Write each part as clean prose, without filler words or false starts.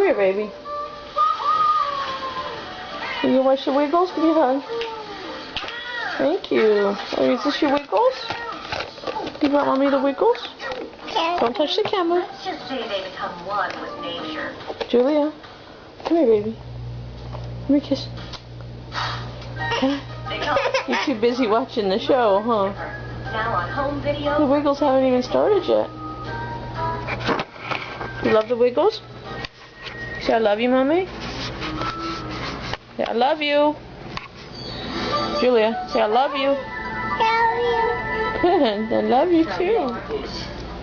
here, baby. You watch the Wiggles? Give me a hug. Thank you. Oh, is this your Wiggles? Do you want Mommy the Wiggles? Don't touch the camera. Let's just say they become one with nature. Julia, come here, baby. Give me a kiss. You're too busy watching the show, huh? Now on home video. The Wiggles haven't even started yet. You love the Wiggles? Say I love you, Mommy. Say I love you. Julia, say I love you. Good, I love you too.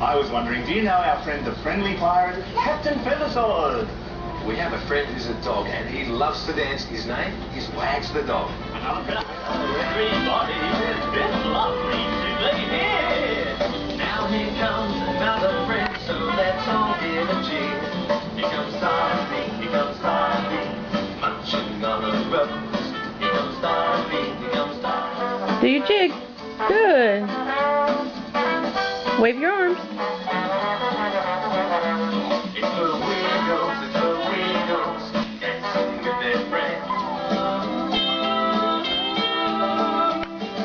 I was wondering, do you know our friend the friendly pirate, Captain Feathersword? We have a friend who's a dog, and he loves to dance. His name is Wags the Dog. Everybody, it's been lovely to be here. Now here comes another friend, so let's all give a cheer. Here comes Starbeam, here comes Starbeam, munching on a rose. Here comes Starbeam, here comes Starbeam. Do you jig? Good. Wave your arms. It's the Wiggles, it's the Wiggles, dancing with their friends.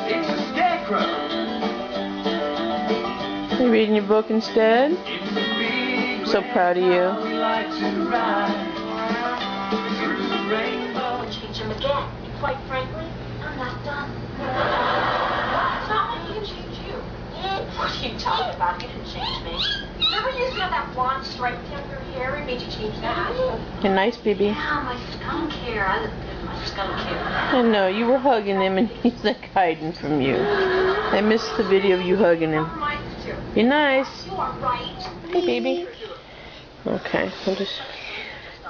It's a scarecrow. You reading your book instead? It's a big So proud of you. we like to ride through the rainbow. Change him again. And quite frankly, I'm not done. It's not like he can change you. What are you talking about? He didn't change me. Remember you used to have that blonde stripe down your hair? He made you change that. You're nice, baby. Yeah, my skunk hair. My skunk hair. I know, you were hugging him and he's like hiding from you. I missed the video of you hugging him. You're nice. You are right. Hey, baby. Okay, I'll just...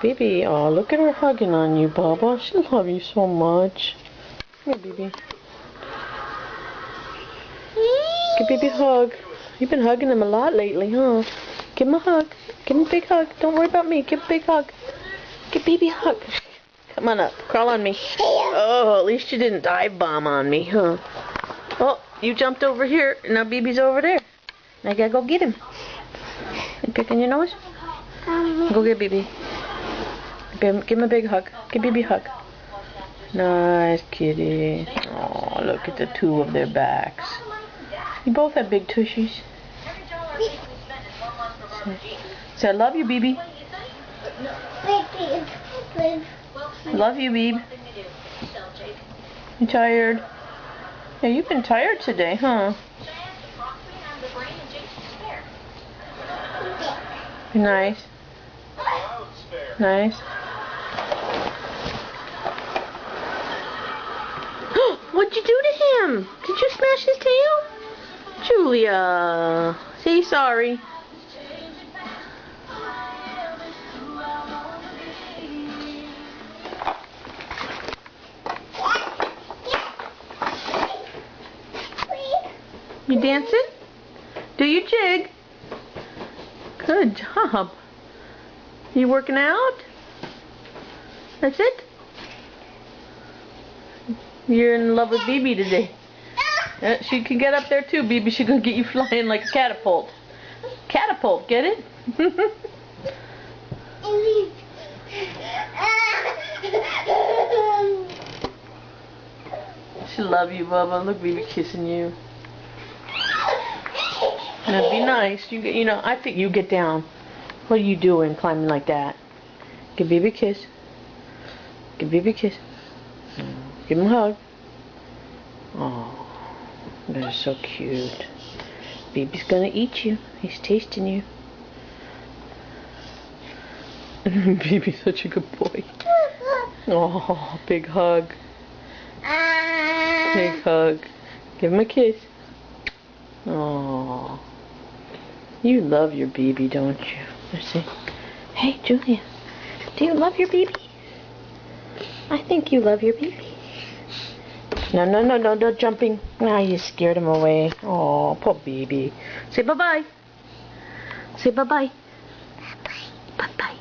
Baby, oh, look at her hugging on you, Baba. She loves you so much. Here, baby. Give baby a hug. You've been hugging him a lot lately, huh? Give him a hug. Give him a big hug. Don't worry about me. Give him a big hug. Give baby a hug. Come on up. Crawl on me. Oh, at least you didn't dive bomb on me, huh? Oh, you jumped over here. Now baby's over there. Now I gotta go get him. You picking your nose? Go get baby. Give him a big hug. Give baby a hug. Nice kitty. Oh, look at the two of their backs. You both have big tushies. Say, I love you, BB. Love you, Beeb. You tired? Yeah, you've been tired today, huh? Nice. Nice. What'd you do to him? Did you smash his tail? Julia, say sorry. You dancing? Do you jig? Good job. You working out? That's it? You're in love with BB today. She can get up there too, BB. She's gonna get you flying like a catapult. Catapult, get it? She love you, Bubba. Look, BB kissing you. Now be nice. You know, I think you get down. What are you doing, climbing like that? Give BB a kiss. Give BB a kiss. Give him a hug. Oh, they're so cute. Baby's gonna eat you. He's tasting you. Baby's such a good boy. Oh, big hug. Big hug. Give him a kiss. Oh, you love your baby, don't you? Let's see. Hey, Julia, do you love your baby? I think you love your baby. No, no, no, no, no jumping. Now you scared him away. Oh, poor baby. Say bye-bye. Say bye-bye. Bye-bye. Bye-bye.